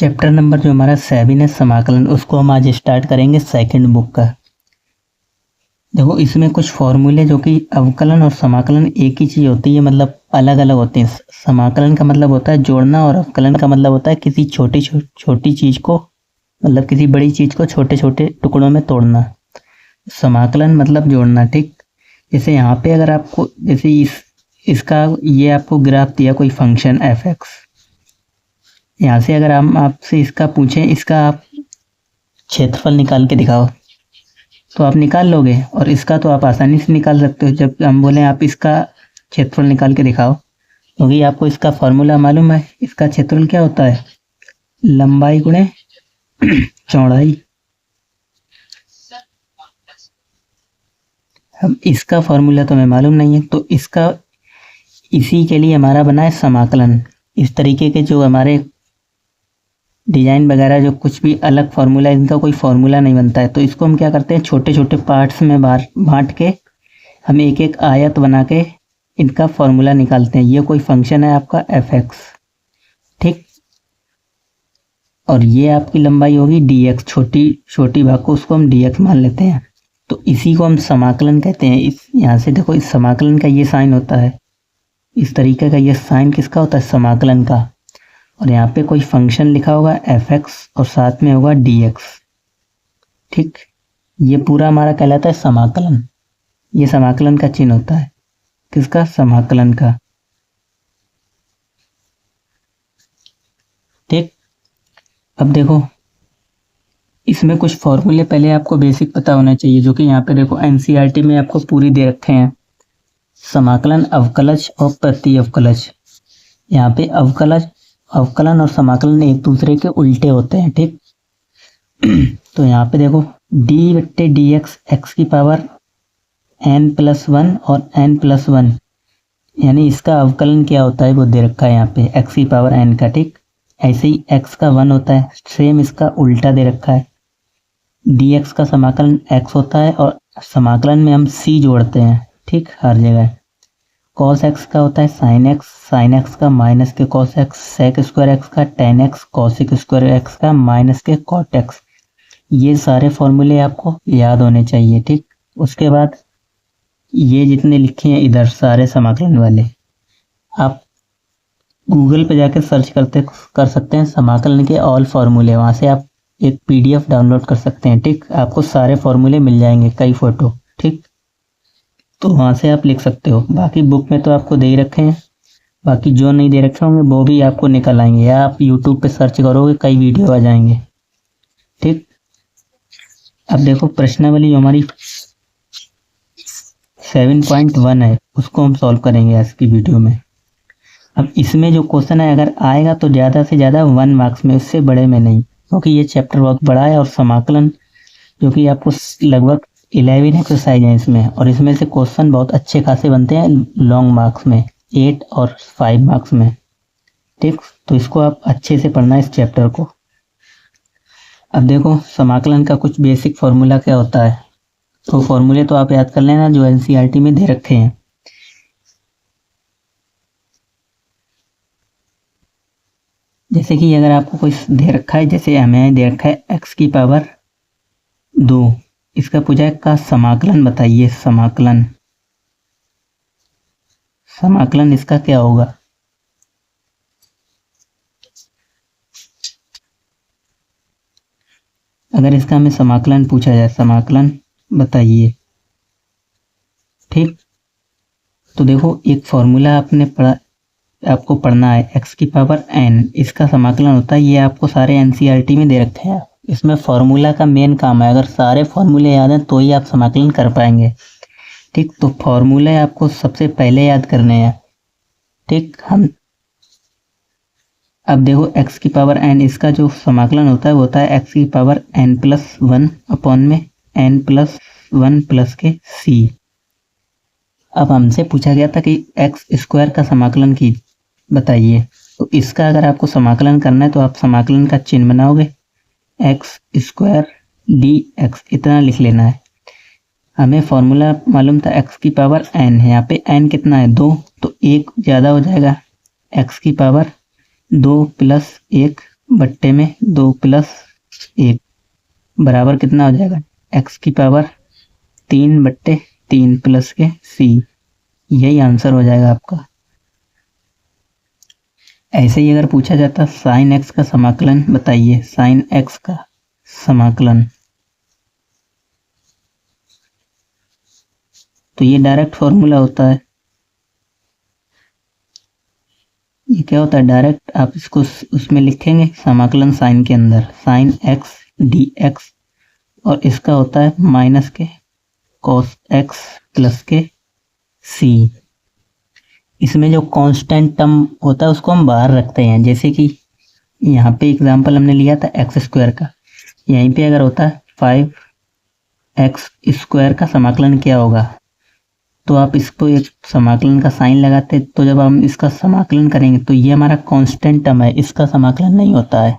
Chapter number जो हमारा 7 है समाकलन, उसको हम आज स्टार्ट करेंगे सेकंड बुक का। देखो इसमें कुछ फॉर्मूले जो कि अवकलन और समाकलन एक ही चीज़ होती है, मतलब अलग अलग होते हैं। समाकलन का मतलब होता है जोड़ना और अवकलन का मतलब होता है किसी छोटी चीज़ को, मतलब किसी बड़ी चीज़ को छोटे छोटे टुकड़ों में तोड़ना। समाकलन मतलब जोड़ना, ठीक। जैसे यहाँ पे अगर आपको जैसे इसका ये आपको ग्राफ दिया कोई फंक्शन एफ एक्स, यहाँ से अगर हम आपसे इसका पूछें, इसका आप क्षेत्रफल निकाल के दिखाओ तो आप निकाल लोगे, और इसका तो आप आसानी से निकाल सकते हो। जब हम बोले आप इसका क्षेत्रफल निकाल के दिखाओ, क्योंकि आपको इसका फॉर्मूला मालूम है। इसका क्षेत्रफल क्या होता है? लंबाई गुणे चौड़ाई। अब इसका फॉर्मूला तो हमें मालूम नहीं है, तो इसका इसी के लिए हमारा बना है समाकलन। इस तरीके के जो हमारे डिजाइन वगैरह जो कुछ भी अलग फार्मूला, इनका कोई फार्मूला नहीं बनता है। तो इसको हम क्या करते हैं, छोटे छोटे पार्ट्स में बांट के हम एक एक आयत बना के इनका फार्मूला निकालते हैं। ये कोई फंक्शन है आपका एफ एक्स, ठीक। और ये आपकी लंबाई होगी डी एक्स, छोटी भाग को उसको हम डी एक्स मान लेते हैं। तो इसी को हम समाकलन कहते हैं। इस यहाँ से देखो, इस समाकलन का ये साइन होता है, इस तरीके का ये साइन किसका होता है? समाकलन का। और यहाँ पे कोई फंक्शन लिखा होगा एफ एक्स और साथ में होगा डी एक्स, ठीक। ये पूरा हमारा कहलाता है समाकलन। ये समाकलन का चिन्ह होता है, किसका? समाकलन का, ठीक। अब देखो इसमें कुछ फॉर्मूले पहले आपको बेसिक पता होना चाहिए, जो कि यहाँ पे देखो एनसीईआरटी में आपको पूरी दे रखे हैं। समाकलन, अवकलज और प्रति अवकलज। यहाँ पे अवकलन और समाकलन एक दूसरे के उल्टे होते हैं, ठीक। तो यहाँ पे देखो डी बट्टे डी एक्स, एक्स की पावर n+1 और n+1, यानी इसका अवकलन क्या होता है वो दे रखा है यहाँ पे, x की पावर n का, ठीक। ऐसे ही x का 1 होता है, सेम इसका उल्टा दे रखा है। dx का समाकलन x होता है और समाकलन में हम c जोड़ते हैं, ठीक, हर जगह। cos x का होता है sin x का माइनस के cos x, sec square x का tan x, cosic square x का माइनस के cot x। ये सारे फॉर्मूले आपको याद होने चाहिए, ठीक। उसके बाद ये जितने लिखे हैं इधर सारे समाकलन वाले, आप गूगल पे जाकर सर्च कर सकते हैं समाकलन के ऑल फार्मूले। वहाँ से आप एक PDF डाउनलोड कर सकते हैं, ठीक। आपको सारे फार्मूले मिल जाएंगे, कई फोटो, ठीक। तो वहाँ से आप लिख सकते हो। बाकी बुक में तो आपको दे ही रखे हैं, बाकी जो नहीं दे रखे होंगे वो भी आपको निकल आएंगे, या आप YouTube पे सर्च करोगे कई वीडियो आ जाएंगे, ठीक। अब देखो प्रश्नावली जो हमारी 7.1 है, उसको हम सॉल्व करेंगे आज की वीडियो में। अब इसमें जो क्वेश्चन है अगर आएगा तो ज़्यादा से ज़्यादा 1 मार्क्स में, उससे बड़े में नहीं, क्योंकि ये चैप्टर बहुत बड़ा है। और समाकलन जो कि आपको लगभग 11 एक्सरसाइज हैं इसमें, और इसमें से क्वेश्चन बहुत अच्छे खासे बनते हैं लॉन्ग मार्क्स में, 8 और 5 मार्क्स में, ठीक। तो इसको आप अच्छे से पढ़ना है इस चैप्टर को। अब देखो समाकलन का कुछ बेसिक फॉर्मूला क्या होता है, तो फॉर्मूले तो आप याद कर लेना जो एनसीईआरटी में दे रखे हैं। जैसे कि अगर आपको कोई दे रखा है, जैसे हमें दे रखा है x की पावर 2, इसका पूछा है का समाकलन बताइए। समाकलन इसका क्या होगा? अगर इसका हमें समाकलन पूछा जाए, समाकलन बताइए, ठीक। तो देखो एक फॉर्मूला आपको पढ़ना है, x की पावर n, इसका समाकलन होता है। ये आपको सारे एनसीईआरटी में दे रखे हैं। इसमें फॉर्मूला का मेन काम है, अगर सारे फॉर्मूले याद हैं तो ही आप समाकलन कर पाएंगे, ठीक। तो फॉर्मूले आपको सबसे पहले याद करने हैं, ठीक। हम अब देखो x की पावर n, इसका जो समाकलन होता है वो होता है x की पावर n+1 अपॉन में n+1 प्लस के c। अब हमसे पूछा गया था कि एक्स स्क्वायर का समाकलन की बताइए, तो इसका अगर आपको समाकलन करना है तो आप समाकलन का चिन्ह बनाओगे, एक्स स्क्वायर डी एक्स, इतना लिख लेना है। हमें फॉर्मूला मालूम था x की पावर n है, यहाँ पे n कितना है? 2, तो 1 ज़्यादा हो जाएगा, x की पावर 2 + 1 बट्टे में 2+1 बराबर कितना हो जाएगा, x की पावर 3/3 प्लस के c। यही आंसर हो जाएगा आपका। ऐसे ही अगर पूछा जाता साइन x का समाकलन बताइए, साइन x का समाकलन, तो ये डायरेक्ट फॉर्मूला होता है। ये क्या होता है, डायरेक्ट आप इसको उसमें लिखेंगे समाकलन साइन के अंदर, साइन x dx, और इसका होता है माइनस के cos x प्लस के c। इसमें जो कांस्टेंट टर्म होता है उसको हम बाहर रखते हैं, जैसे कि यहाँ पे एग्जांपल हमने लिया था x² का, यहीं पे अगर होता है 5x² का समाकलन क्या होगा, तो आप इसको एक समाकलन का साइन लगाते, तो जब हम इसका समाकलन करेंगे तो ये हमारा कांस्टेंट टर्म है, इसका समाकलन नहीं होता है,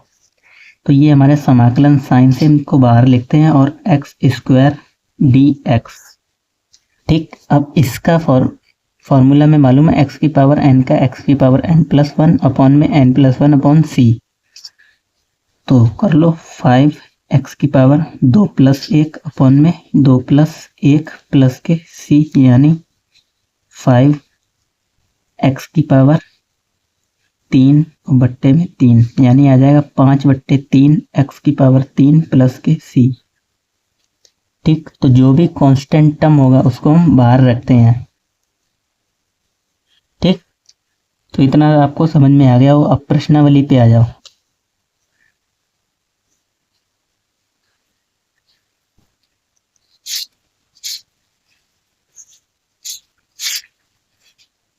तो ये हमारे समाकलन साइन से इनको बाहर लिखते हैं और x² dx। ठीक, अब इसका फॉर्मूला में मालूम है x की पावर n का x की पावर n+1 अपॉन में n+1 अपॉन c, तो कर लो 5x की पावर 2+1 अपॉन में 2+1 प्लस के c, यानी 5x की पावर 3 बट्टे में 3, यानी आ जाएगा 5/3 x की पावर 3 प्लस के c। ठीक, तो जो भी कांस्टेंट टर्म होगा उसको हम बाहर रखते हैं। ठीक, तो इतना आपको समझ में आ गया हो। अब प्रश्नावली पे आ जाओ।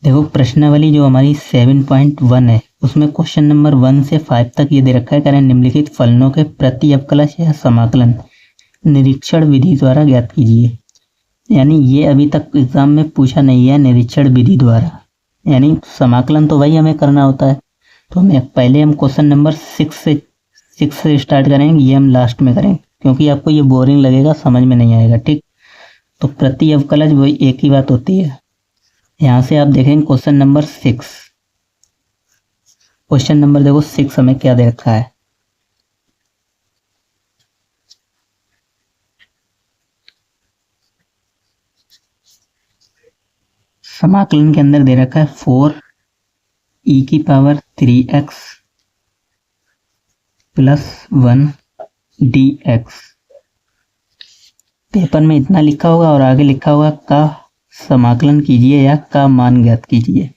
देखो प्रश्नावली जो हमारी 7.1 है उसमें क्वेश्चन नंबर 1 से 5 तक ये दे रखा है, करें निम्नलिखित फलनों के प्रति अवकलज या समाकलन निरीक्षण विधि द्वारा ज्ञात कीजिए। यानी ये अभी तक एग्जाम में पूछा नहीं है, निरीक्षण विधि द्वारा, यानी समाकलन तो वही हमें करना होता है। तो हमें पहले हम क्वेश्चन नंबर 6 से स्टार्ट करेंगे, ये हम लास्ट में करेंगे क्योंकि आपको ये बोरिंग लगेगा, समझ में नहीं आएगा। ठीक, तो प्रति अवकलज वही एक ही बात होती है। यहाँ से आप देखेंगे क्वेश्चन नंबर 6, क्वेश्चन नंबर देखो 6 हमें क्या दे रखा है। समाकलन के अंदर दे रखा है 4e की power 3x plus 1 dx। Paper में इतना लिखा होगा और आगे लिखा होगा का समाकलन कीजिए या का मान ज्ञात कीजिए।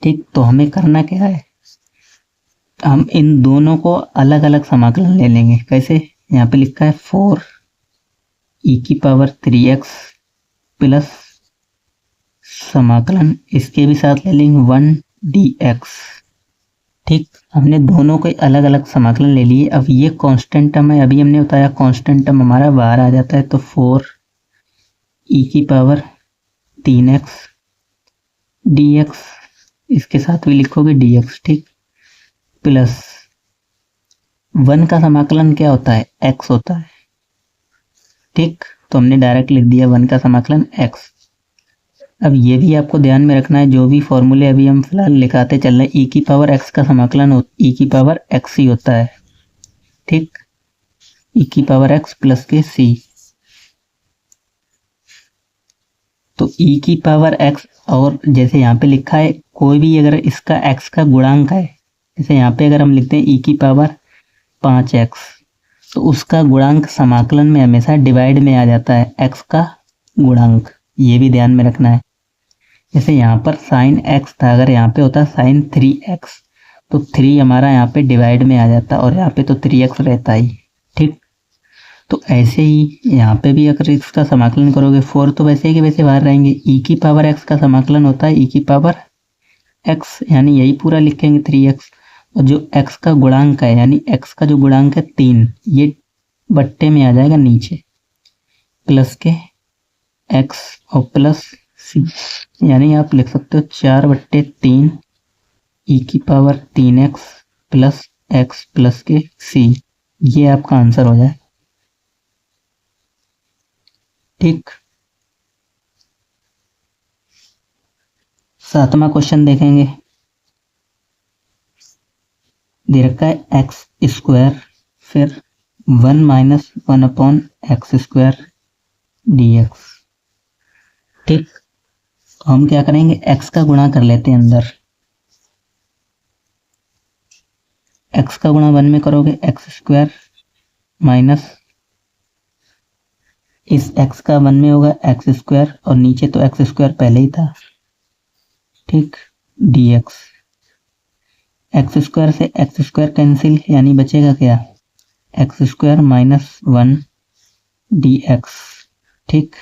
ठीक, तो हमें करना क्या है, हम इन दोनों को अलग अलग समाकलन ले लेंगे। कैसे, यहाँ पे लिखा है 4e की पावर 3x प्लस समाकलन इसके भी साथ ले लेंगे 1 dx। ठीक, हमने दोनों के अलग अलग समाकलन ले लिए। अब ये कांस्टेंट टर्म है, अभी हमने बताया कांस्टेंट टर्म हमारा बाहर आ जाता है, तो 4e की पावर 3x dx, इसके साथ भी लिखोगे dx। ठीक, प्लस 1 का समाकलन क्या होता है, x होता है। ठीक, तो हमने डायरेक्ट लिख दिया 1 का समाकलन x। अब ये भी आपको ध्यान में रखना है, जो भी फॉर्मूले अभी हम फिलहाल लिखाते चल रहे हैं, e की पावर x का समाकलन e की पावर x ही होता है। ठीक, e की पावर x प्लस के c, तो e की पावर x, और जैसे यहाँ पे लिखा है कोई भी अगर इसका x का गुणांक है, जैसे यहाँ पे अगर हम लिखते हैं e की पावर 5x, तो उसका गुणांक समाकलन में हमेशा डिवाइड में आ जाता है x का गुणांक, ये भी ध्यान में रखना है। जैसे यहाँ पर साइन x था, अगर यहाँ पे होता साइन 3x, तो 3 हमारा यहाँ पे डिवाइड में आ जाता और यहाँ पे तो 3x रहता ही। ठीक, तो ऐसे ही यहाँ पे भी अगर इसका समाकलन करोगे 4 तो वैसे ही कि वैसे बाहर रहेंगे। e की पावर x का समाकलन होता है e की पावर x, यानी यही पूरा लिखेंगे 3x, और जो x का गुणांक है यानी x का जो गुणांक है 3, ये बट्टे में आ जाएगा नीचे, प्लस के x और प्लस c, यानी आप लिख सकते हो 4/3 e की power 3x plus x plus के c, ये आपका आंसर हो जाए। ठीक, 7वां क्वेश्चन देखेंगे। दे रखा है एक्स स्क्वायर, फिर 1 minus 1 upon x square d x. ठीक, तो हम क्या करेंगे, एक्स का गुणा कर लेते हैं अंदर। एक्स का गुणा 1 में करोगे एक्स स्क्वायर माइनस इस एक्स का 1 में होगा एक्स स्क्वायर, और नीचे तो एक्स स्क्वायर पहले ही था। ठीक, डी एक्स, एक्स स्क्वायर से एक्स स्क्वायर कैंसिल, यानी बचेगा क्या, x square minus 1 d x. ठीक,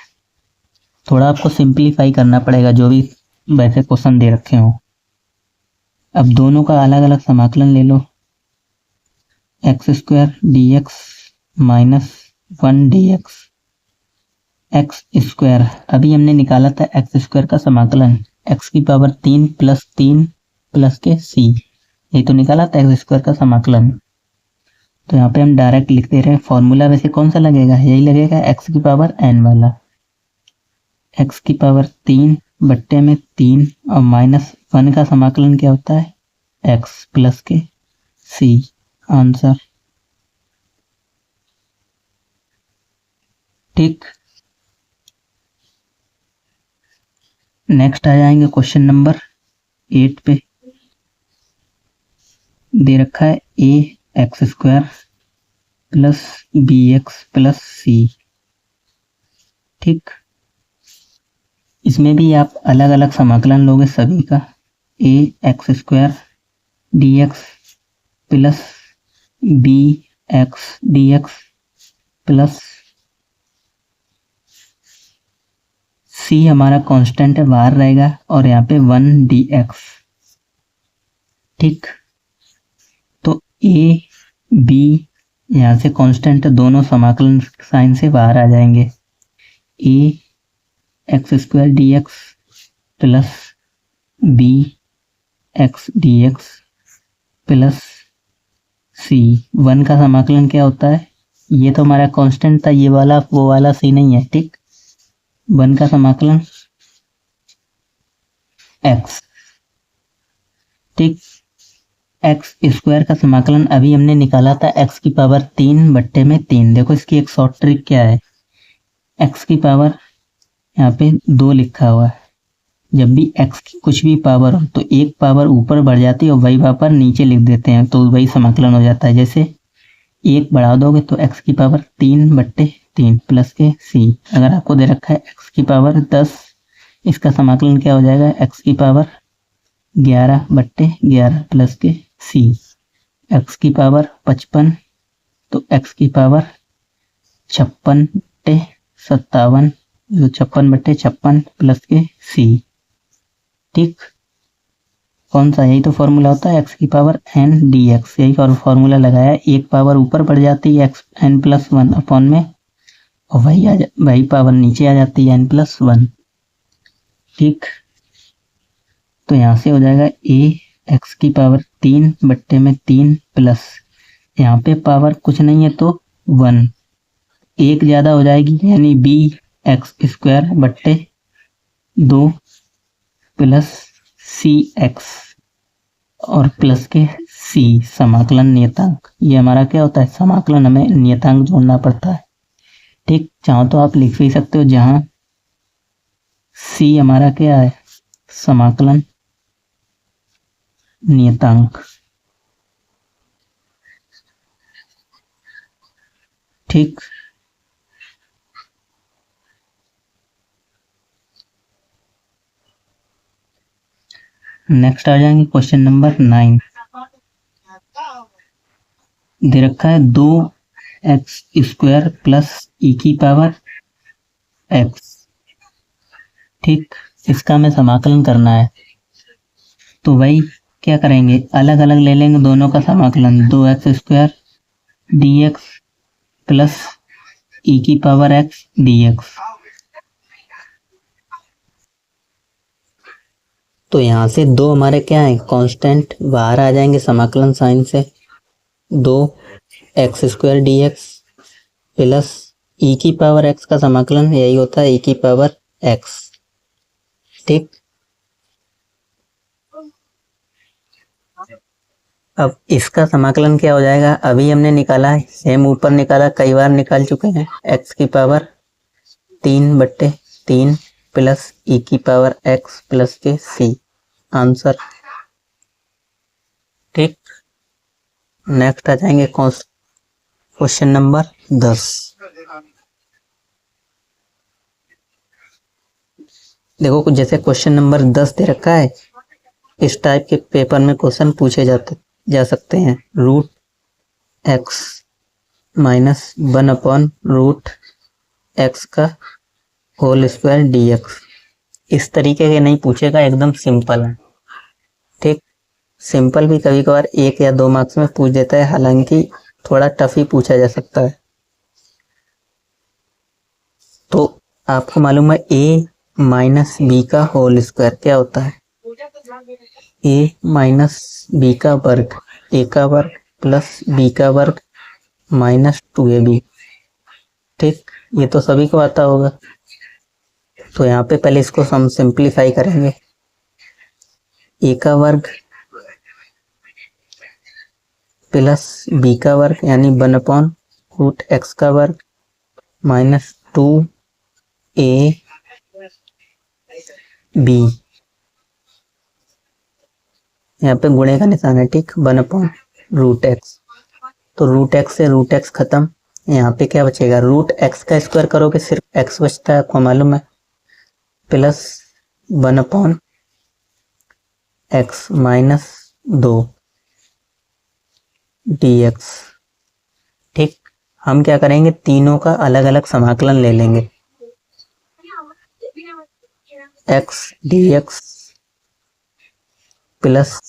थोड़ा आपको सिंप्लीफाई करना पड़ेगा जो भी वैसे क्वेश्चन दे रखे हो। अब दोनों का अलग अलग समाकलन ले लो, x square d x minus 1 d x. X square अभी हमने निकाला था, एक्स स्क्वायर का समाकलन एक्स की पावर 3 प्लस के सी, ये तो निकाला था एक्स स्क्वायर का समाकलन। तो यहाँ पे हम डायरेक्ट लिख दे रहे हैं, फॉर्मूला वैसे कौन सा लगेगा, यही लगेगा एक्स की पावर एन वाला। एक्स की पावर 3 बट्टे में 3 और माइनस 1 का समाकलन क्या होता है, एक्स प्लस के सी। आंसर। ठीक, नेक्स्ट आ जाएंगे क्वेश्चन नंबर 8 पे। दे रखा है a x square plus b x plus c. ठीक, इसमें भी आप अलग अलग समाकलन लोगे सभी का, a x square d x plus b x d x plus c हमारा कांस्टेंट है, बाहर रहेगा, और यहाँ पे 1 डी एक्स। ठीक, तो ए बी यहाँ से कांस्टेंट, दोनों समाकलन साइन से बाहर आ जाएंगे। A x square d x plus b x d x plus c, 1 का समाकलन क्या होता है, ये तो हमारा कांस्टेंट था, ये वाला वो वाला सी नहीं है। ठीक, 1 का समाकलन एक्स। ठीक, एक्स स्क्वायर का समाकलन अभी हमने निकाला था एक्स की पावर 3 बट्टे में 3। देखो इसकी एक शॉर्ट ट्रिक क्या है, एक्स की पावर यहाँ पे 2 लिखा हुआ है, जब भी एक्स की कुछ भी पावर हो तो एक पावर ऊपर बढ़ जाती है और वही पावर नीचे लिख देते हैं, तो वही समाकलन हो जाता है। जैसे एक बढ़ा दोगे तो एक्स की पावर 3 बट्टे 3 प्लस के सी। अगर आपको दे रखा है एक्स की पावर 10, इसका समाकलन क्या हो जाएगा, एक्स की पावर 11 बट्टे 11 प्लस के सी। एक्स की पावर 55, तो एक्स की पावर 56 बट्टे 57, जो 56 बट्टे 56 प्लस के सी। ठीक, कौन सा, यही तो फॉर्मूला होता है एक्स की पावर एन डी एक्स, यही फॉर्मूला लगाया, एक पावर ऊपर बढ़ जाती है एक्स एन प्लस 1 अपॉन में, और वही पावर नीचे आ जाती है एन प्लस 1। ठीक, तो यहाँ से हो जाएगा ए एक्स की पावर 3 बट्टे में 3 प्लस, यहाँ पे पावर कुछ नहीं है तो 1, एक ज़्यादा हो जाएगी, यानी बी एक्स स्क्वायर बट्टे 2 प्लस सी एक्स और प्लस के सी, समाकलन नियतांक। ये हमारा क्या होता है, समाकलन हमें नियतांक जोड़ना पड़ता है। ठीक, चाहो तो आप लिख भी सकते हो, जहां सी हमारा क्या है, समाकलन नियतांक। ठीक, नेक्स्ट आ जाएंगे क्वेश्चन नंबर 9। दे रखा है 2 एक्स स्क्वायर प्लस ई की पावर एक्स। ठीक, इसका हमें समाकलन करना है, तो वही क्या करेंगे, अलग अलग ले लेंगे दोनों का समाकलन, 2 x square d x plus e की पावर एक्स डी एक्स। तो यहाँ से 2 हमारे क्या है, कांस्टेंट, बाहर आ जाएंगे समाकलन साइन से, 2 x square d x plus e की पावर एक्स का समाकलन यही होता है, ई की पावर एक्स। ठीक, अब इसका समाकलन क्या हो जाएगा, अभी हमने निकाला है, सेम ऊपर निकाला, कई बार निकाल चुके हैं। x की पावर 3/3 प्लस e की पावर x प्लस के c आंसर। ठीक, नेक्स्ट आ जाएंगे क्वेश्चन नंबर 10। देखो कुछ जैसे क्वेश्चन नंबर 10 दे रखा है, इस टाइप के पेपर में क्वेश्चन पूछे जा सकते हैं। रूट एक्स माइनस 1/√x का होल स्क्वायर dx। इस तरीके के नहीं पूछेगा, एकदम सिंपल है। ठीक, सिंपल भी कभी कभार 1 या 2 मार्क्स में पूछ देता है, हालांकि थोड़ा टफ ही पूछा जा सकता है। तो आपको मालूम है a माइनस बी का होल स्क्वायर क्या होता है, a माइनस बी का वर्ग, a का वर्ग प्लस b का वर्ग माइनस 2ab। ठीक, ये तो सभी को आता होगा। तो यहाँ पे पहले इसको हम सिंप्लीफाई करेंगे। a का वर्ग प्लस b का वर्ग यानी 1/√x का वर्ग माइनस 2ab। यहाँ पे गुणे का निशान है। ठीक, 1/√x। तो √x से √x खत्म, यहाँ पे क्या बचेगा, √x का स्क्वायर करोगे सिर्फ x बचता है, आपको मालूम है, प्लस 1/x माइनस 2 dx। ठीक, हम क्या करेंगे, तीनों का अलग अलग समाकलन ले लेंगे। x dx plus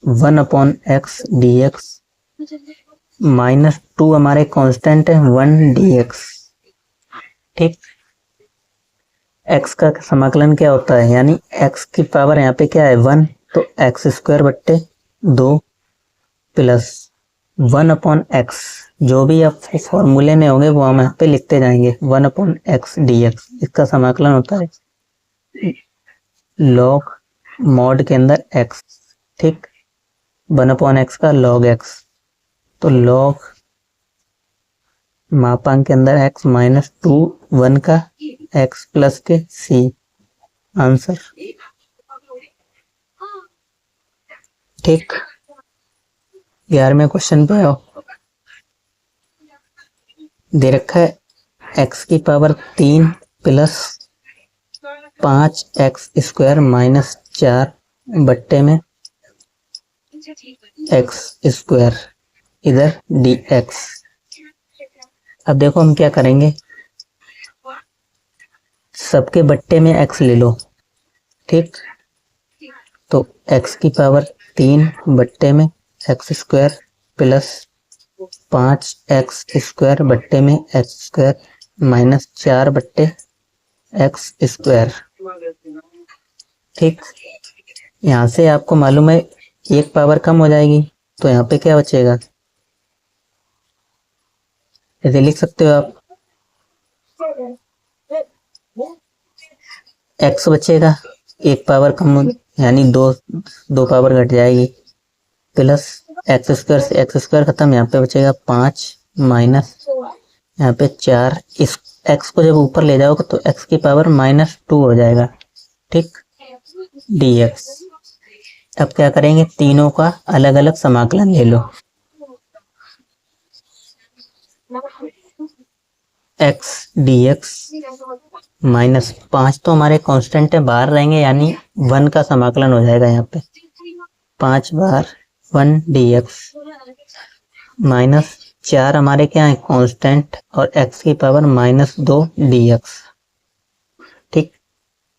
1/x dx minus 2 हमारे कांस्टेंट है 1 dx। ठीक, x का समाकलन क्या होता है, यानी x की पावर यहाँ पे क्या है 1, तो x²/2 प्लस 1/x, जो भी आप फॉर्मूले में होंगे वो हम यहाँ पे लिखते जाएंगे, 1/x dx। इसका समाकलन होता है लॉग मॉड के अंदर x। ठीक, 1/x का log x, तो log मापांक के अंदर x माइनस 2 1 का x प्लस के c आंसर। ठीक, 11वें क्वेश्चन पे आओ। दे रखा है x की power 3 plus 5x² minus 4/में x², इधर dx। अब देखो हम क्या करेंगे, सबके बट्टे में x ले लो। ठीक, तो x की पावर 3 में x² प्लस 5x² में x² माइनस 4/x²। ठीक, यहाँ से आपको मालूम है एक पावर कम हो जाएगी, तो यहाँ पे क्या बचेगा, ऐसे लिख सकते हो आप, x बचेगा, एक पावर कम यानी दो पावर घट जाएगी, प्लस x² से x² खत्म, यहाँ पे बचेगा 5 माइनस यहाँ पे 4। इस x को जब ऊपर ले जाओगे तो x की पावर -2 हो जाएगा। ठीक, dx। अब क्या करेंगे, तीनों का अलग अलग समाकलन ले लो। x dx माइनस 5 तो हमारे कांस्टेंट है, बाहर रहेंगे, यानी 1 का समाकलन हो जाएगा यहाँ पे, 5 बार 1 dx माइनस 4 हमारे क्या है कांस्टेंट, और x की पावर -2 dx। ठीक,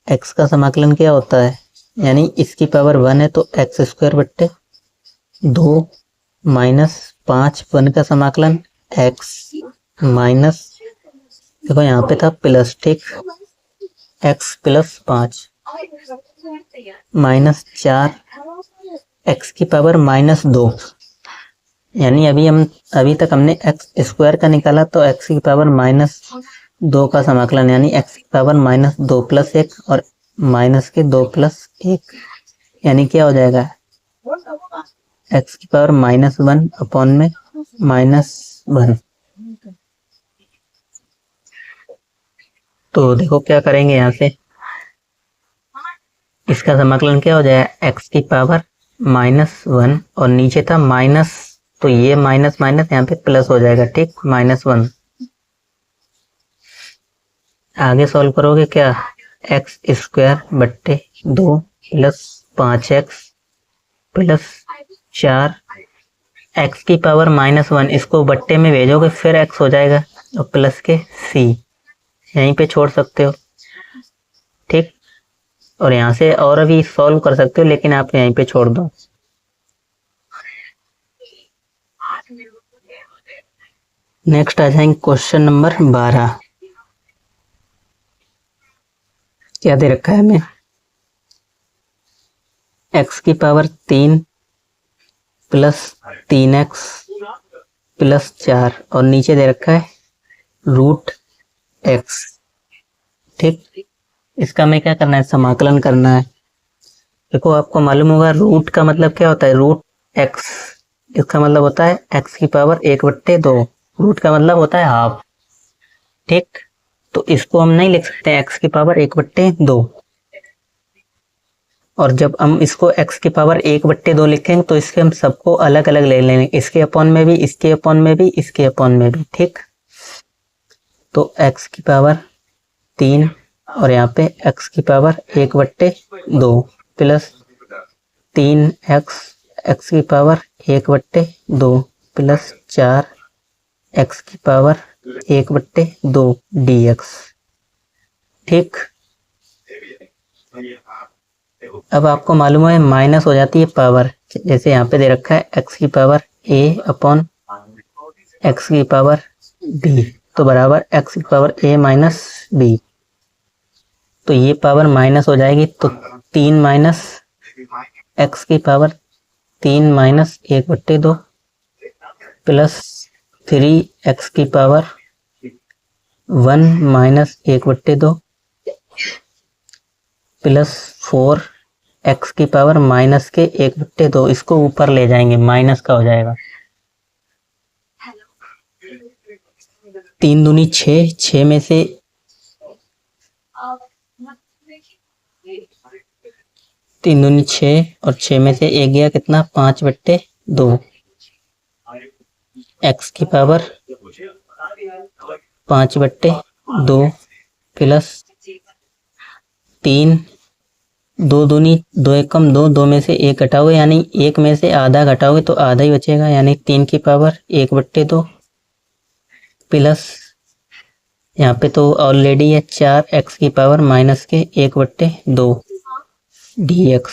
x का समाकलन क्या होता है, यानी इसकी पावर 1 है तो x²/2 माइनस 5 1 का समाकलन x माइनस, देखो यहाँ पे था प्लस। ठीक, x प्लस 5 माइनस 4 x की पावर -2, यानी अभी तक हमने x² का निकाला, तो x की पावर -2 का समाकलन, यानी x की पावर -2 + 1 और -2 + 1, यानी क्या हो जाएगा एक्स की पावर -1 अपॉन में -1। तो देखो क्या करेंगे, यहाँ से इसका समाकलन क्या हो जाएगा, एक्स की पावर -1 और नीचे था माइनस, तो ये माइनस माइनस यहाँ पे प्लस हो जाएगा, ठीक, -1। आगे सॉल्व करोगे क्या, एक्स स्क्वायर बट्टे 2 प्लस 5x प्लस 4, एक्स की पावर -1 इसको बट्टे में भेजोगे फिर x हो जाएगा और प्लस के c यहीं पे छोड़ सकते हो, ठीक। और यहाँ से और अभी सॉल्व कर सकते हो, लेकिन आप यहीं पे छोड़ दो। नेक्स्ट आ जाएंगे क्वेश्चन नंबर 12। क्या दे रखा है हमें, एक्स की पावर 3 प्लस 3x प्लस 4 और नीचे दे रखा है √x, ठीक। इसका हमें क्या करना है, समाकलन करना है। देखो आपको मालूम होगा रूट का मतलब क्या होता है, √x, इसका मतलब होता है x की पावर 1/2, रूट का मतलब होता है हाफ, ठीक। तो इसको हम नहीं लिख सकते x की पावर 1/2, और जब हम इसको x की पावर 1/2 लिखेंगे तो इसके हम सबको अलग अलग ले लेंगे, इसके अपॉन में भी, इसके अपॉन में भी, इसके अपॉन में भी, ठीक। तो x की पावर 3 और यहाँ पे x की पावर 1/2 प्लस 3x x की पावर 1/2 प्लस 4 x की पावर 1/2 dx, ठीक। अब आपको मालूम है माइनस हो जाती है पावर, जैसे यहाँ पे दे रखा है x की पावर a अपॉन x की पावर b, तो बराबर x की पावर a माइनस b, तो ये पावर माइनस हो जाएगी, तो 3 माइनस x की पावर 3 माइनस 1/2 प्लस 3x की पावर 1 माइनस 1/2 प्लस 4x की पावर माइनस के 1/2, इसको ऊपर ले जाएंगे, माइनस का हो जाएगा, 3 दूनी 6, 6 में से 3 दूनी 6 और 6 में से 1 गया कितना, 5/2, x की पावर 5/2 प्लस 3, 2 दूनी 2 एकम 2, 2 में से 1 घटाओगे, यानी 1 में से आधा घटाओगे तो आधा ही बचेगा, यानी 3 की पावर 1/2 प्लस यहाँ पे तो ऑलरेडी है 4x की पावर माइनस के 1/2 dx।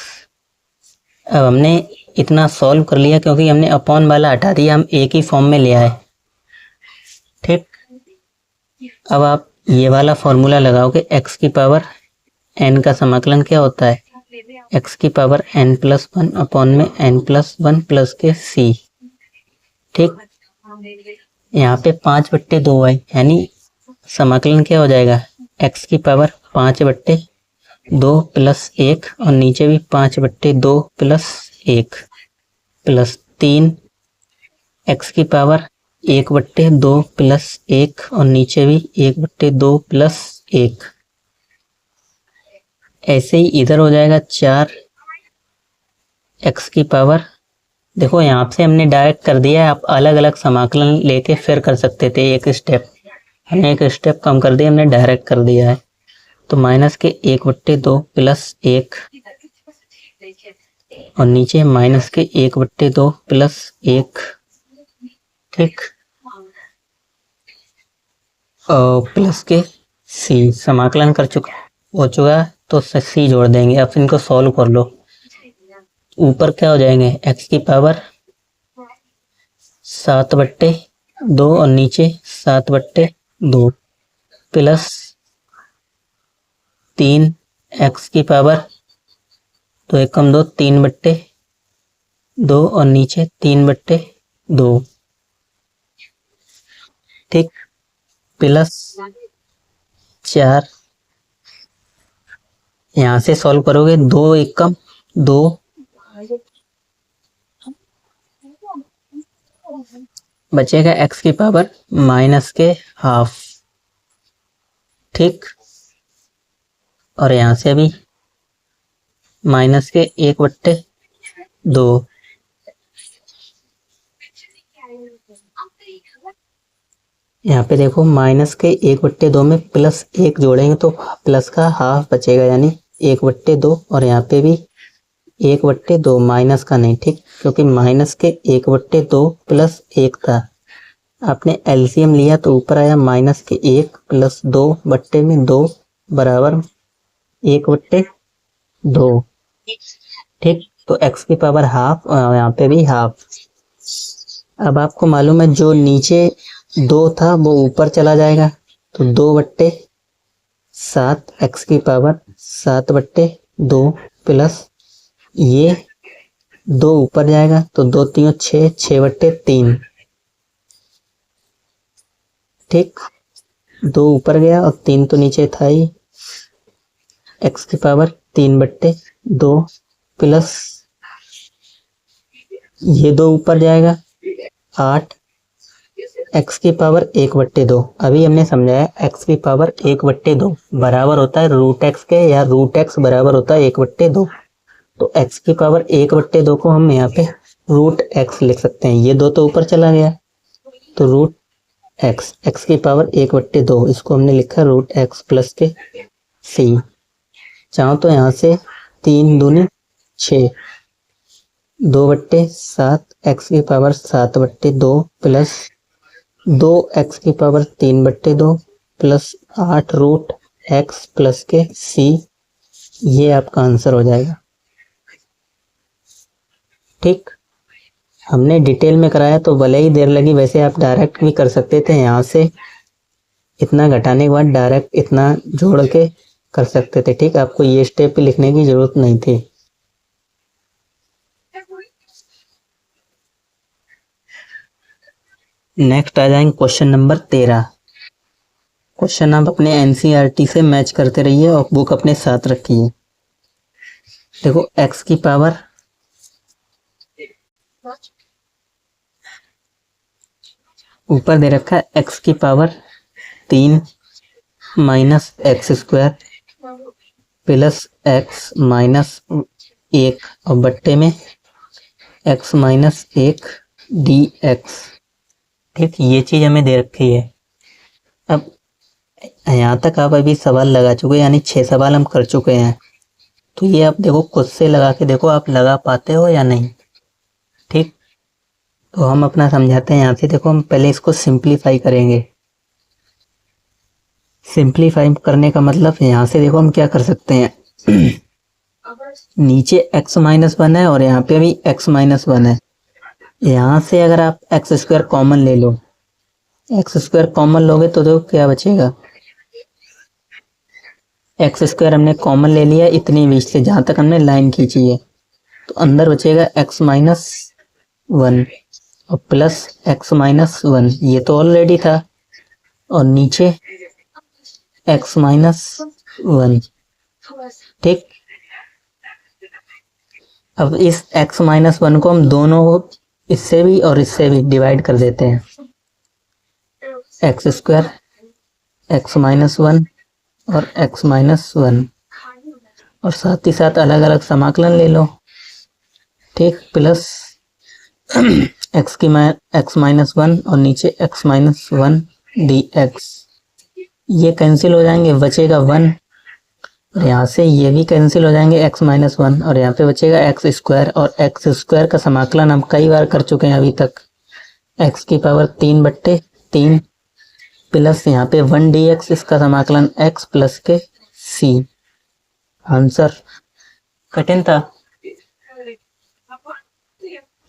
अब हमने इतना सॉल्व कर लिया क्योंकि हमने अपॉन वाला हटा दिया, हम एक ही फॉर्म में ले आए, ठीक। अब आप ये वाला फॉर्मूला लगाओगे, x की पावर n का समाकलन क्या होता है, x की पावर n+1 अपॉन में n+1 प्लस के c, ठीक। यहाँ पे 5/2 है, यानी समाकलन क्या हो जाएगा, x की पावर 5/2 प्लस 1 और नीचे भी 5/2 प्लस 1 प्लस 3 x की पावर 1/2 प्लस 1 और नीचे भी 1/2 प्लस 1, ऐसे ही इधर हो जाएगा 4x की पावर, देखो यहाँ से हमने डायरेक्ट कर दिया है, आप अलग अलग समाकलन लेके फिर कर सकते थे, एक स्टेप हमने एक स्टेप कम कर दिया, हमने डायरेक्ट कर दिया है, तो माइनस के 1/2 प्लस 1 और नीचे माइनस के 1/2 प्लस 1, ठीक, और प्लस के c, समाकलन कर चुका हो चुका तो c जोड़ देंगे। अब इनको सॉल्व कर लो, ऊपर क्या हो जाएंगे, x की पावर 7/2 और नीचे 7/2 प्लस 3x की पावर 2 एकम 2, 3/2 और नीचे 3/2, ठीक, प्लस 4, यहाँ से सॉल्व करोगे 2 एकम 2 बचेगा x की पावर माइनस के हाफ, ठीक। और यहाँ से भी माइनस के 1/2। यहाँ पे देखो माइनस के 1/2 में प्लस 1 जोड़ेंगे तो प्लस का हाफ बचेगा, यानी 1/2। और यहाँ पे भी 1/2, माइनस का नहीं, ठीक, क्योंकि माइनस के 1/2 प्लस 1 था। आपने एलसीएम लिया तो ऊपर आया माइनस के 1 प्लस 2 बट्टे में 2 बराबर 1/2, ठीक। तो x की पावर हाफ और यहाँ पे भी हाफ। अब आपको मालूम है जो नीचे 2 था वो ऊपर चला जाएगा, तो 2/7 x की पावर 7/2 प्लस ये 2 ऊपर जाएगा तो 2 3 6, 6/3, ठीक। 2 ऊपर गया और 3 तो नीचे था ही, x की पावर 3/2 प्लस ये 2 ऊपर जाएगा 8, x की पावर 1/2। अभी हमने समझाया x की पावर 1/2 बराबर होता है रूट एक्स के, या रूट एक्स बराबर होता है 1/2। तो x की पावर 1/2 को हम यहाँ पे रूट एक्स लिख सकते हैं। ये 2 तो ऊपर चला गया तो रूट एक्स, x की पावर 1/2, इसको हमने लिखा रूट एक्स प्लस के सी। चाहो तो यहाँ से 3 दूनी 6, 2/7 x की पावर 7/2 प्लस 2 x की power 3/2 plus 8 root x plus के सी। ये आपका आंसर हो जाएगा, ठीक। हमने डिटेल में कराया तो भले ही देर लगी, वैसे आप डायरेक्ट भी कर सकते थे। यहाँ से इतना घटाने के बाद डायरेक्ट इतना जोड़ के कर सकते थे, ठीक। आपको ये स्टेप लिखने की जरूरत नहीं थी। नेक्स्ट आ जाएंगे क्वेश्चन नंबर 13। क्वेश्चन आप अपने एनसीईआरटी से मैच करते रहिए और बुक अपने साथ रखिए। देखो x की पावर ऊपर दे रखा है x की power 3 minus x square plus x minus 1 और बट्टे में x माइनस 1 dx, ठीक। ये चीज हमें दे रखी है। अब यहाँ तक आप अभी सवाल लगा चुके हैं, यानी 6 सवाल हम कर चुके हैं। तो ये आप देखो खुद से लगा के देखो आप लगा पाते हो या नहीं, ठीक। तो हम अपना समझाते हैं। यहाँ से देखो हम पहले इसको सिंप्लीफाई करेंगे। सिंप्लीफाई करने का मतलब यहाँ से देखो हम क्या कर सकते हैं नीचे x माइनस 1 है और यहाँ पे भी x माइनस 1 है। यहाँ से अगर आप एक्स स्क्वायर कॉमन ले लो, एक्स स्क्वायर कॉमन लोगे तो देखो क्या बचेगा, एक्स स्क्वायर हमने कॉमन ले लिया इतनी बीच से जहां तक हमने लाइन खींची है, तो अंदर बचेगा x माइनस 1 और प्लस x माइनस 1, ये तो ऑलरेडी था, और नीचे x माइनस 1, ठीक। अब इस x माइनस 1 को हम दोनों इससे भी और इससे भी डिवाइड कर देते हैं, एक्स स्क्वायर x माइनस 1 और x माइनस 1, और साथ ही साथ अलग अलग समाकलन ले लो, ठीक। प्लस x माइनस 1 और नीचे x माइनस 1 dx, ये कैंसिल हो जाएंगे, बचेगा 1, और यहाँ से ये भी कैंसिल हो जाएंगे x माइनस 1, और यहाँ पे बचेगा एक्स स्क्वायर। और एक्स स्क्वायर का समाकलन हम कई बार कर चुके हैं अभी तक, x की पावर 3/3 प्लस यहाँ पे 1 dx, इसका समाकलन x प्लस के c। आंसर कठिन था,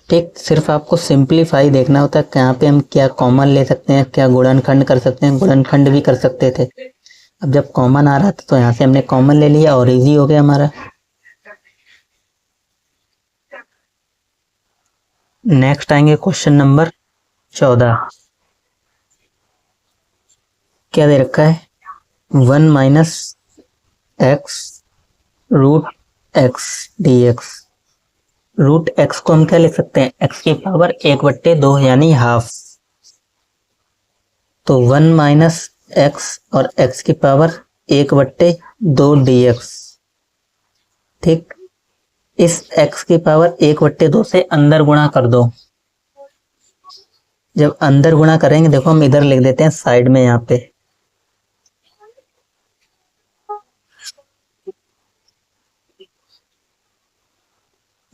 ठीक। सिर्फ आपको सिंप्लीफाई देखना होता है, यहाँ पे हम क्या कॉमन ले सकते हैं, क्या गुणनखंड कर सकते हैं, गुणनखंड भी कर सकते थे। अब जब कॉमन आ रहा था तो यहाँ से हमने कॉमन ले लिया और इजी हो गया हमारा। नेक्स्ट आएंगे क्वेश्चन नंबर 14। क्या दे रखा है, 1 minus x root x dx। Root x को हम क्या लिख सकते हैं, एक्स की पावर 1/2 यानी हाफ। तो 1 माइनस एक्स और एक्स की पावर 1/2 dx। ठीक, इस x की पावर 1/2 से अंदर गुणा कर दो। जब अंदर गुणा करेंगे, देखो हम इधर लिख देते हैं साइड में, यहाँ पे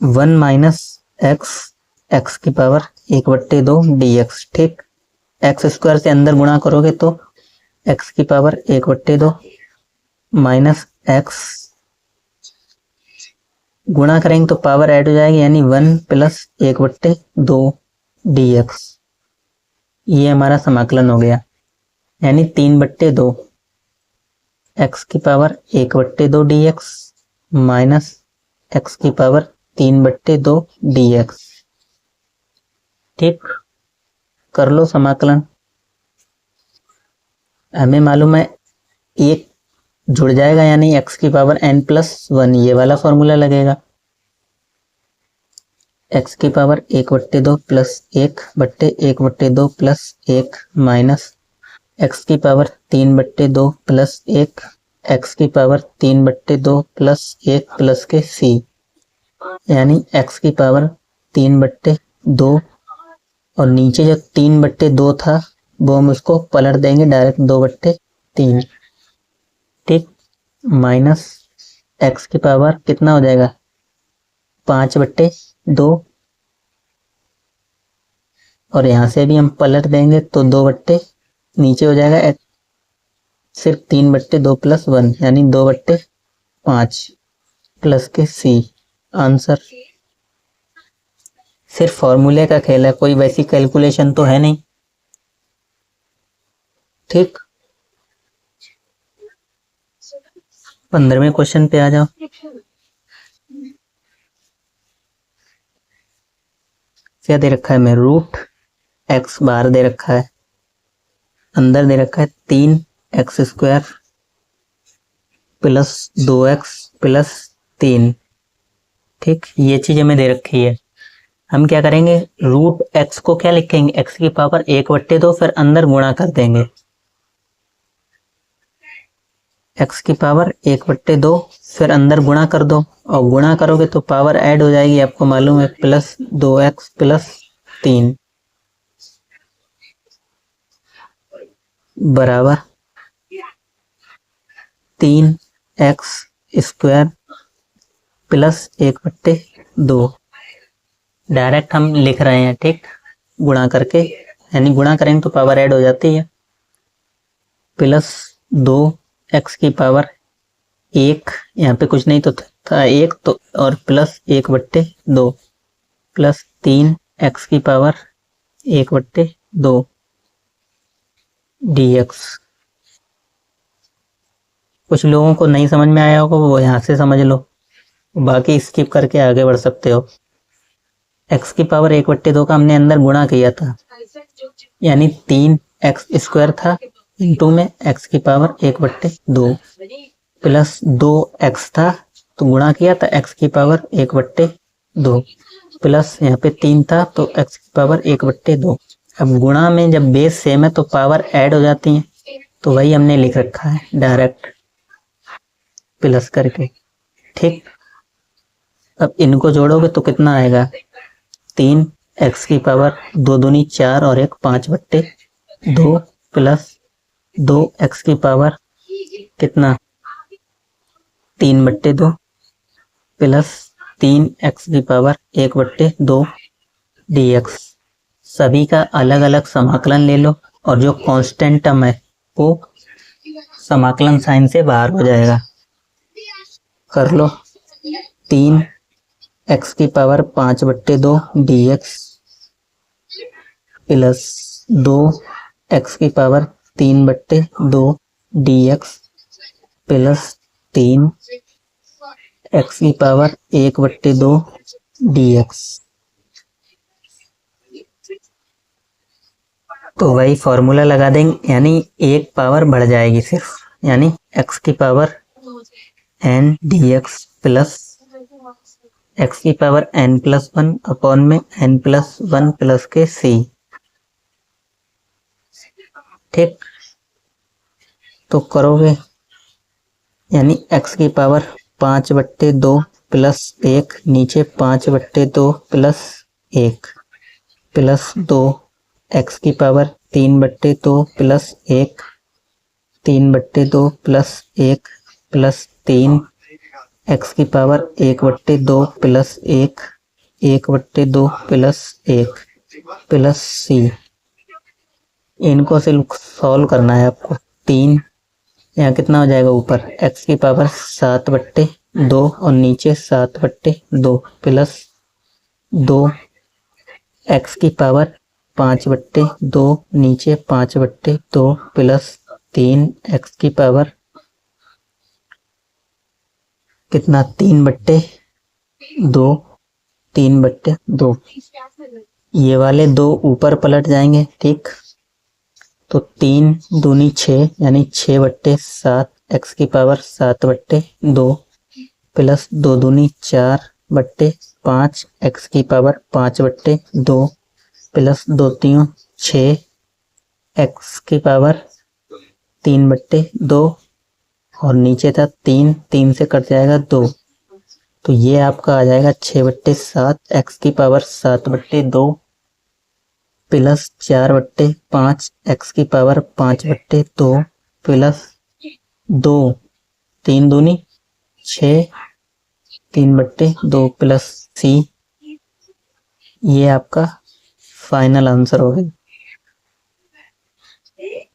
1 माइनस एक्स, एक्स की पावर 1/2 dx। ठीक, एक्स स्क्वायर से अंदर गुणा करोगे तो एक्स की पावर 1/2 माइनस एक्स, गुणा करेंगे तो पावर ऐड हो जाएगी, यानी 1 प्लस 1/2 dx। ये हमारा समाकलन हो गया, यानी 3/2 एक्स की पावर 1/2 dx माइनस एक्स की पावर 3/2 dx। ठीक, कर लो समाकलन। हमें मालूम है एक जुड़ जाएगा, यानी एक्स की पावर n+1, ये वाला फॉर्मूला लगेगा। एक्स की power 1/2 plus 1/1/2 plus 1 minus x की पावर 3/2 प्लस 1, एक्स की पावर 3/2 प्लस 1 प्लस के c, यानी एक्स की पावर 3/2, और नीचे जो 3/2 था वो हम उसको पलट देंगे डायरेक्ट 2/3। ठीक, माइनस एक्स की पावर कितना हो जाएगा, 5/2, और यहाँ से भी हम पलट देंगे तो 2 नीचे हो जाएगा सिर्फ 3/2 प्लस 1, यानी 2/5 प्लस के c। आंसर। सिर्फ फॉर्मूले का खेल है, कोई वैसी कैलकुलेशन तो है नहीं। ठीक, 15वें क्वेश्चन पे आ जाओ। क्या दे रखा है, मैं रूट एक्स बार दे रखा है, अंदर दे रखा है 3x² प्लस 2x प्लस 3। ठीक, ये चीज हमें दे रखी है। हम क्या करेंगे, रूट एक्स को क्या लिखेंगे, एक्स की पावर 1/2, फिर अंदर गुणा कर देंगे। एक्स की पावर 1/2, फिर अंदर गुणा कर दो, और गुणा करोगे तो पावर ऐड हो जाएगी, आपको मालूम है, प्लस 2x प्लस 3 बराबर 3x² प्लस 1/2। डायरेक्ट हम लिख रहे हैं, ठीक, गुणा करके, यानी गुणा करेंगे तो पावर ऐड हो जाती है, प्लस 2x की पावर 1, यहाँ पे कुछ नहीं तो था 1, तो और प्लस 1/2 प्लस 3x की पावर 1/2 dx। कुछ लोगों को नहीं समझ में आया होगा, वो यहाँ से समझ लो, बाकी स्किप करके आगे बढ़ सकते हो। x की पावर 1/2 का हमने अंदर गुणा किया था, यानी 3x² था, इंटू में x की पावर 1/2 प्लस 2x था, तो गुणा किया था x की पावर 1/2 प्लस यहाँ पे 3 था, तो x की पावर 1/2। अब गुणा में जब बेस सेम है तो पावर ऐड हो जाती है, तो वही हमने लिख रखा है डायरेक्ट प्लस करके। ठीक, अब इनको जोड़ोगे तो कितना आएगा, 3x की पावर 2 दूनी 4 और 1 5/2 प्लस 2x की पावर कितना 3/2 प्लस 3x की पावर 1/2 dx। सभी का अलग अलग समाकलन ले लो, और जो कांस्टेंट टर्म है वो समाकलन साइन से बाहर हो जाएगा। कर लो, 3x की पावर 5/2 dx प्लस 2x की पावर 3/2 dx प्लस 3x की पावर 1/2 dx। तो वही फॉर्मूला लगा देंगे, यानी एक पावर बढ़ जाएगी सिर्फ, यानी x की power n dx plus x की पावर n+1 अपॉन में n+1 प्लस के c। ठीक, तो करोगे यानी एक्स की पावर 5/2 प्लस 1 नीचे 5/2 प्लस 1 प्लस 2 एक्स की power 3/2 plus 1 3/2 plus 1 plus 3 x की power 1/2 plus 1 1/2 plus 1 plus c। इनको सिर्फ सॉल्व करना है आपको। 3 यहाँ कितना हो जाएगा, ऊपर एक्स की पावर 7/2 और नीचे 7/2 प्लस 2 एक्स की पावर 5/2 नीचे 5/2 प्लस 3 एक्स की पावर कितना 3/2 3/2। ये वाले दो ऊपर पलट जाएंगे। ठीक, तो 3 दूनी 6 यानी 6/7 एक्स की पावर 7/2 प्लस 2 दूनी 4/5 एक्स की पावर 5/2 प्लस 2 3 6 एक्स की पावर 3/2 और नीचे था 3 3 से कट जाएगा 2, तो ये आपका आ जाएगा 6/7 एक्स की पावर 7/2 प्लस 4/5 एक्स की पावर 5/2 प्लस 2 3 दूनी 6 3/2 प्लस c। ये आपका फाइनल आंसर हो गया।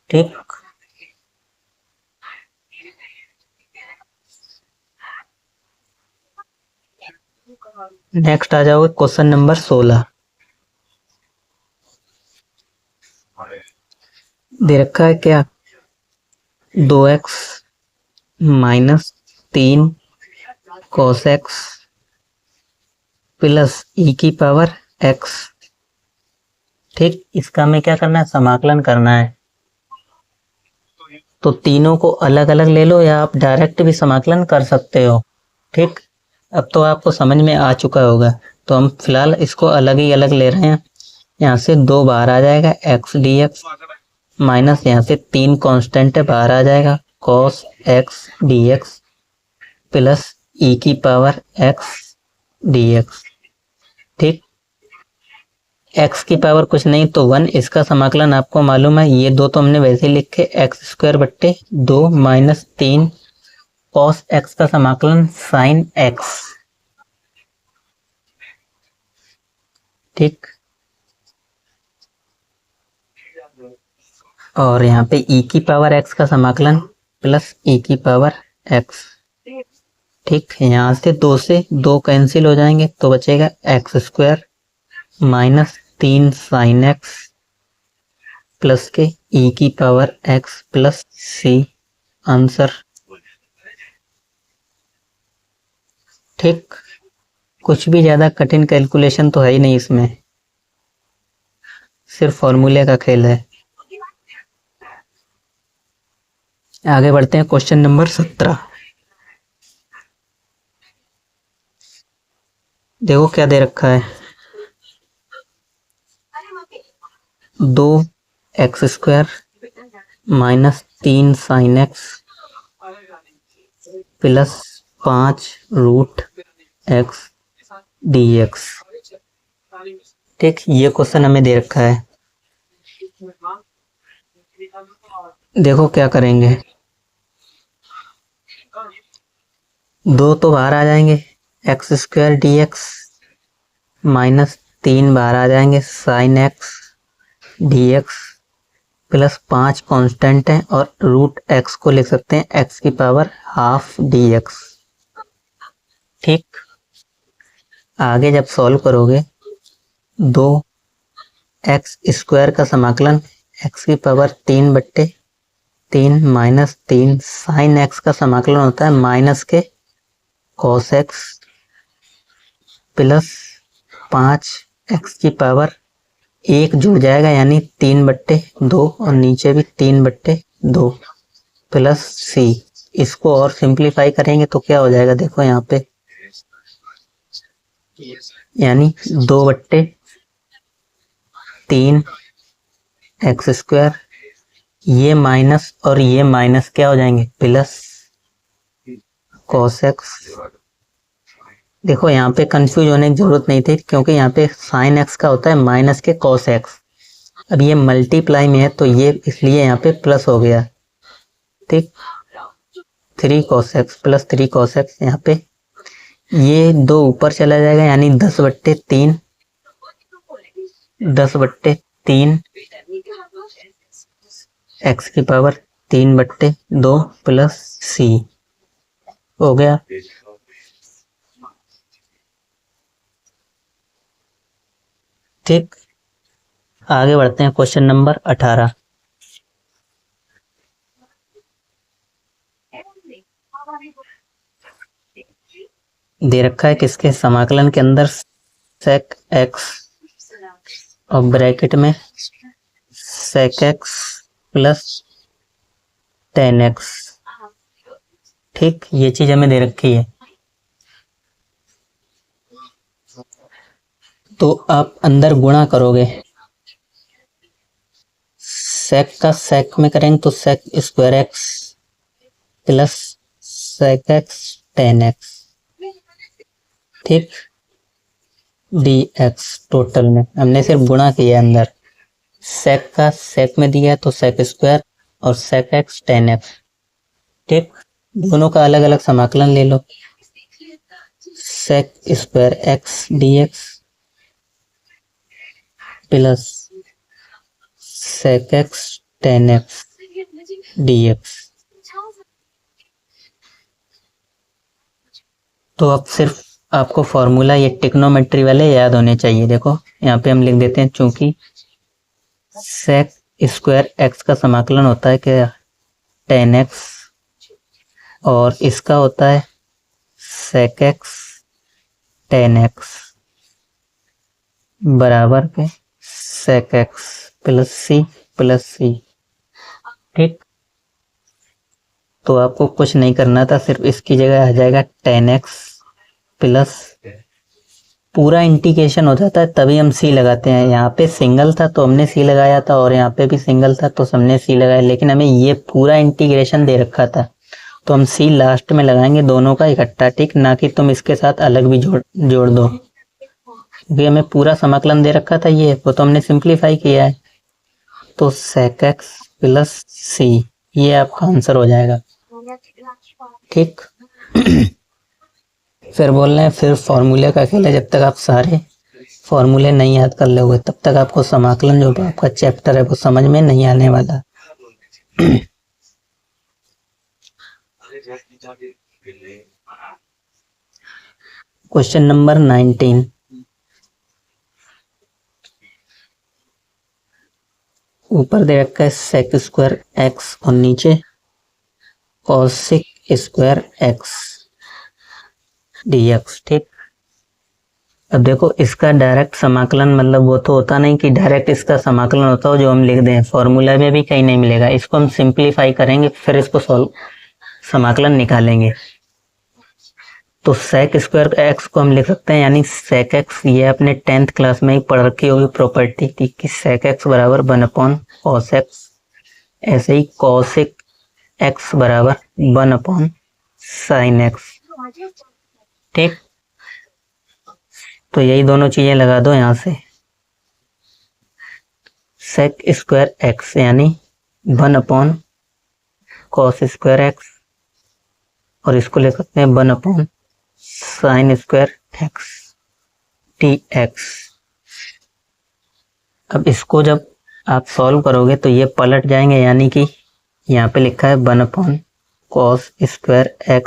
ठीक, नेक्स्ट आ जाओगे क्वेश्चन नंबर 16। दे रखा है क्या, 2x minus 3 cos x plus e की पावर x। ठीक, इसका हमें क्या करना है, समाकलन करना है। तो तीनों को अलग अलग ले लो या आप डायरेक्ट भी समाकलन कर सकते हो। ठीक, अब तो आपको समझ में आ चुका होगा। तो हम फिलहाल इसको अलग ही अलग ले रहे हैं। यहाँ से 2 बाहर आ जाएगा x dx माइनस यहाँ से 3 कांस्टेंट है बाहर आ जाएगा cos x dx plus e की पावर x dx। ठीक, x की पावर कुछ नहीं तो 1, इसका समाकलन आपको मालूम है। ये दो तो हमने वैसे ही लिखे x²/2 माइनस 3 cos x का समाकलन sin x। ठीक, और यहाँ पे e की पावर x का समाकलन प्लस e की पावर x। ठीक, यहाँ से 2 से 2 कैंसिल हो जाएंगे तो बचेगा x² minus 3 sin x plus के e की power x plus c answer. ठीक, कुछ भी ज्यादा कठिन कैलकुलेशन तो है ही नहीं इसमें, सिर्फ फॉर्मूले का खेल है। आगे बढ़ते हैं क्वेश्चन नंबर 17। देखो क्या दे रखा है, 2x² minus 3 sin x plus 5 root x dx। ठीक, ये क्वेश्चन हमें दे रखा है। देखो क्या करेंगे, 2 तो बाहर आ जाएंगे x² dx माइनस 3 बाहर आ जाएंगे sin x dx plus 5 constant है और रूट x को लिख सकते हैं x की पावर हाफ dx। ठीक, आगे जब सॉल्व करोगे 2x² का समाकलन x की पावर 3/3 माइनस 3 sin x का समाकलन होता है माइनस के cos x प्लस 5 x की पावर 1 जुड़ जाएगा यानी 3/2 और नीचे भी 3/2 प्लस c। इसको और सिंप्लीफाई करेंगे तो क्या हो जाएगा, देखो यहाँ पे यानी 2/3 एक्स स्क्वायर, ये माइनस और ये माइनस क्या हो जाएंगे, प्लस कॉस एक्स। देखो यहाँ पे कंफ्यूज होने की जरूरत नहीं थी, क्योंकि यहाँ पे साइन एक्स का होता है माइनस के कॉस एक्स। अब ये मल्टीप्लाई में है तो ये इसलिए यहाँ पे प्लस हो गया, ठीक। 3 cos x plus 3 cos x, यहाँ पे ये 2 ऊपर चला जाएगा, यानी 10/3, 10/3 x की पावर 3/2 प्लस c हो गया। ठीक, आगे बढ़ते हैं। क्वेश्चन नंबर 18 दे रखा है किसके, समाकलन के अंदर sec x और ब्रैकेट में sec x plus tan x। ठीक, ये चीज हमें दे रखी है, तो आप अंदर गुणा करोगे, sec का sec में करेंगे तो sec square x plus sec x tan x, ठीक, dx। टोटल में हमने सिर्फ गुणा किया अंदर, sec का sec में दिया तो sec स्क्वायर और sec x tan x, ठीक। दोनों का अलग अलग समाकलन ले लो, sec square x dx plus sec x tan x dx। तो अब सिर्फ आपको फॉर्मूला ये टिग्नोमेट्री वाले याद होने चाहिए। देखो यहाँ पे हम लिख देते हैं, चूंकि sec स्क्वायर x का समाकलन होता है क्या, tan x, और इसका होता है sec x tan x बराबर पे sec x प्लस c, ठीक। तो आपको कुछ नहीं करना था, सिर्फ इसकी जगह आ जाएगा tan x प्लस, पूरा इंटीग्रेशन हो जाता है तभी हम सी लगाते हैं। यहाँ पे सिंगल था तो हमने सी लगाया था, और यहाँ पे भी सिंगल था तो हमने सी लगाया, लेकिन हमें ये पूरा इंटीग्रेशन दे रखा था तो हम सी लास्ट में लगाएंगे, दोनों का इकट्ठा, ठीक, ना कि तुम इसके साथ अलग भी जोड़ दो, क्योंकि हमें पूरा समाकलन दे रखा था ये, वो तो हमने सिंप्लीफाई किया है। तो sec x प्लस c, ये आपका आंसर हो जाएगा, ठीक। फिर बोल रहे हैं फिर फॉर्मूले का खेल है, जब तक आप सारे फॉर्मूले नहीं याद कर लोगे तब तक आपको समाकलन जो आपका चैप्टर है वो समझ में नहीं आने वाला। क्वेश्चन नंबर 19, ऊपर दे रखा है sec स्क्वायर x और नीचे cosec स्क्वायर x dx, ठीक। अब देखो इसका डायरेक्ट समाकलन, मतलब वो तो होता नहीं कि डायरेक्ट इसका समाकलन होता हो जो हम लिख दें, फॉर्मूला में भी कहीं नहीं मिलेगा, इसको हम सिंप्लीफाई करेंगे फिर इसको सॉल्व समाकलन निकालेंगे। तो sec स्क्वायर x को हम लिख सकते हैं, यानी sec x, ये अपने 10th क्लास में ही पढ़ रखी होगी प्रॉपर्टी थी कि sec x बराबर 1/cos x, ऐसे ही cosec x बराबर 1/sin x, ठीक। तो यही दोनों चीजें लगा दो यहाँ से, sec स्क्वायर x यानी 1/cos स्क्वायर x, और इसको ले सकते हैं 1/sin स्क्वायर x dx। अब इसको जब आप सॉल्व करोगे तो ये पलट जाएंगे, यानी कि यहाँ पे लिखा है 1/cos स्क्वायर x,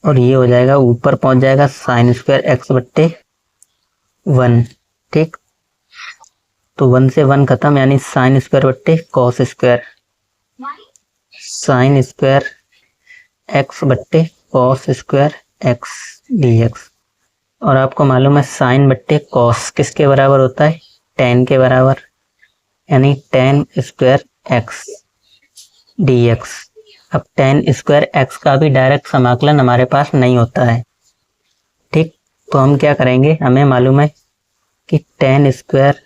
और ये हो जाएगा ऊपर पहुंच जाएगा sin स्क्वायर x/1, ठीक। तो 1 से 1 खत्म, यानी sin square square, sin square x/cos square x dx। और आपको मालूम है sin/cos किसके बराबर होता है, tan के बराबर, यानी tan स्क्वायर x dx। अब tan स्क्वायर x का भी डायरेक्ट समाकलन हमारे पास नहीं होता है, ठीक। तो हम क्या करेंगे, हमें मालूम है कि ten square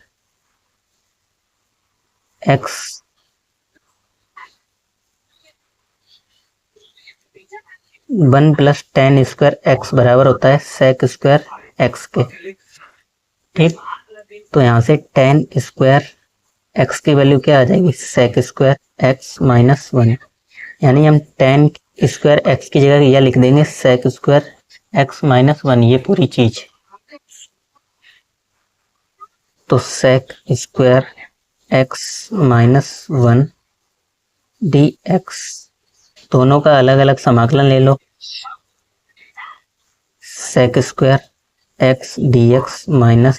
x 1 plus ten square x बराबर होता है सेक स्क्वायर एक्स के। ठीक, तो यहाँ से टेन स्क्वायर एक्स की वैल्यू क्या आ जाएगी, सेक स्क्वायर एक्स माइनस 1। यानी हम टेन स्क्वायर एक्स की जगह यह लिख देंगे सेक स्क्वायर एक्स माइनस 1, ये पूरी चीज। तो sec square x minus 1 d x, दोनों का अलग अलग समाकलन ले लो। Sec square x d x minus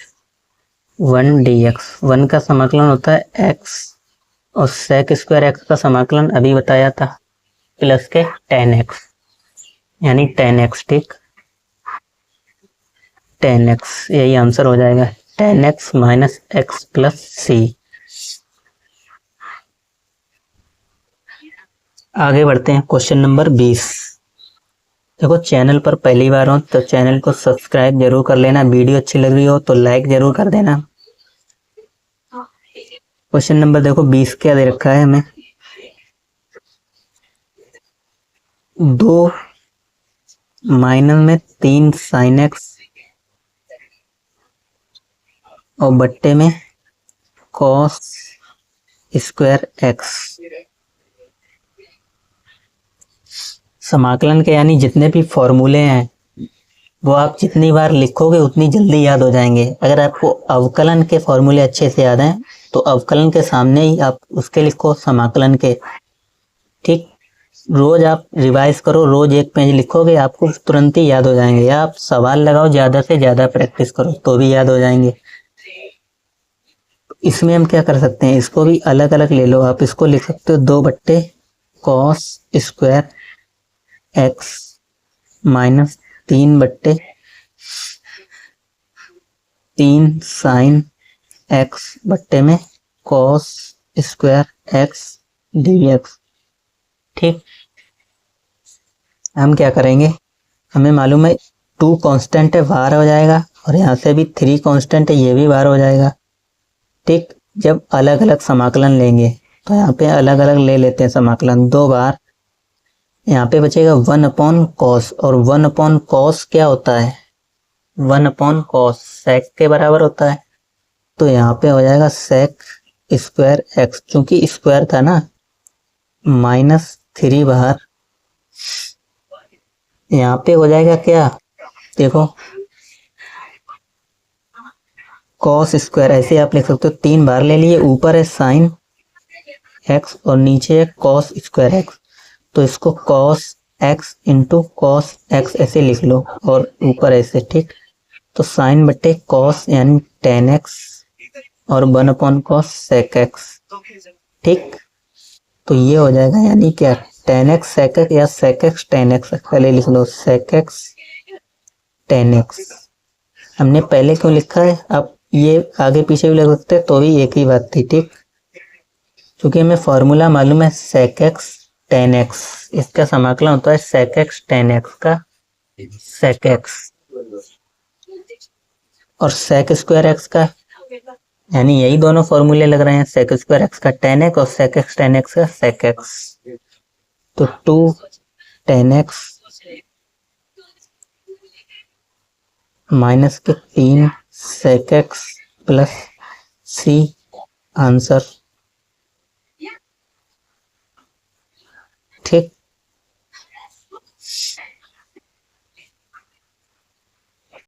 1 d x, 1 का समाकलन होता है एक्स, और सेक स्क्वायर एक्स का समाकलन अभी बताया था प्लस के टेन एक्स, यानी टेन एक्स। ठीक, टेन एक्स, यही आंसर हो जाएगा, tan x minus x plus c. आगे बढ़ते हैं, क्वेश्चन नंबर 20। देखो, चैनल पर पहली बार हो तो चैनल को सब्सक्राइब जरूर कर लेना, वीडियो अच्छी लग रही हो तो लाइक जरूर कर देना। क्वेश्चन नंबर देखो 20 क्या दे रखा है हमें, दो माइनस में 3 साइन एक्स और बट्टे में कॉस स्क्वायर एक्स। समाकलन के यानी जितने भी फॉर्मूले हैं वो आप जितनी बार लिखोगे उतनी जल्दी याद हो जाएंगे। अगर आपको अवकलन के फॉर्मूले अच्छे से याद हैं तो अवकलन के सामने ही आप उसके लिखो समाकलन के। ठीक, रोज आप रिवाइज करो, रोज एक पेज लिखोगे आपको तुरंत ही याद हो जाएंगे, या आप सवाल लगाओ, ज्यादा से ज्यादा प्रैक्टिस करो तो भी याद हो जाएंगे। इसमें हम क्या कर सकते हैं, इसको भी अलग अलग ले लो। आप इसको लिख सकते हो 2 बट्टे कॉस स्क्वायर एक्स माइनस 3 बट्टे 3 साइन एक्स बट्टे में cos square x d x. ठीक, हम क्या करेंगे, हमें मालूम है 2 कांस्टेंट है, बाहर हो जाएगा, और यहाँ से भी 3 कांस्टेंट है, ये भी बाहर हो जाएगा। ठीक, जब अलग अलग समाकलन लेंगे तो यहाँ पे अलग अलग ले लेते हैं समाकलन, 2 बार। यहाँ पे बचेगा 1 अपॉन कॉस, और 1 अपॉन कॉस क्या होता है, 1 अपॉन कॉस सेक के बराबर होता है। तो यहाँ पे हो जाएगा सेक स्क्वायर एक्स, चूंकि स्क्वायर था ना, माइनस 3 बाहर। यहाँ पे हो जाएगा क्या, देखो कॉस स्क्वायर, ऐसे आप लिख सकते हो, 3 बार ले लिए, ऊपर है साइन एक्स और नीचे है कॉस स्क्वायर एक्स, तो इसको cos x into cos x ऐसे लिख लो, और ऊपर ऐसे। ठीक, तो साइन बटे कॉस यानी टेन एक्स और 1 अपॉन कॉस सेक एक्स। ठीक, तो ये हो जाएगा, यानी क्या, टेन एक्स सेक एक्स या सेक एक्स टेन एक्स, पहले लिख लो सेक एक्स टेन एक्स। हमने पहले क्यों लिखा है, अब ये आगे पीछे भी लिख सकते तो भी एक ही बात थी। ठीक, क्योंकि हमें फॉर्मूला मालूम है सेक एक्स टेन एक्स, इसका समाकलन होता है सेक एक्स टेन एक्स का सेक एक्स, और सेक स्क्वायर एक्स का, यानी यही दोनों फॉर्मूले लग रहे हैं, सेक स्क्वायर एक्स का टेन एक्स और सेक एक्स टेन एक्स का सेक एक्स। तो 2 टेन एक्स माइनस के 3 सेक एक्स प्लस सी, आंसर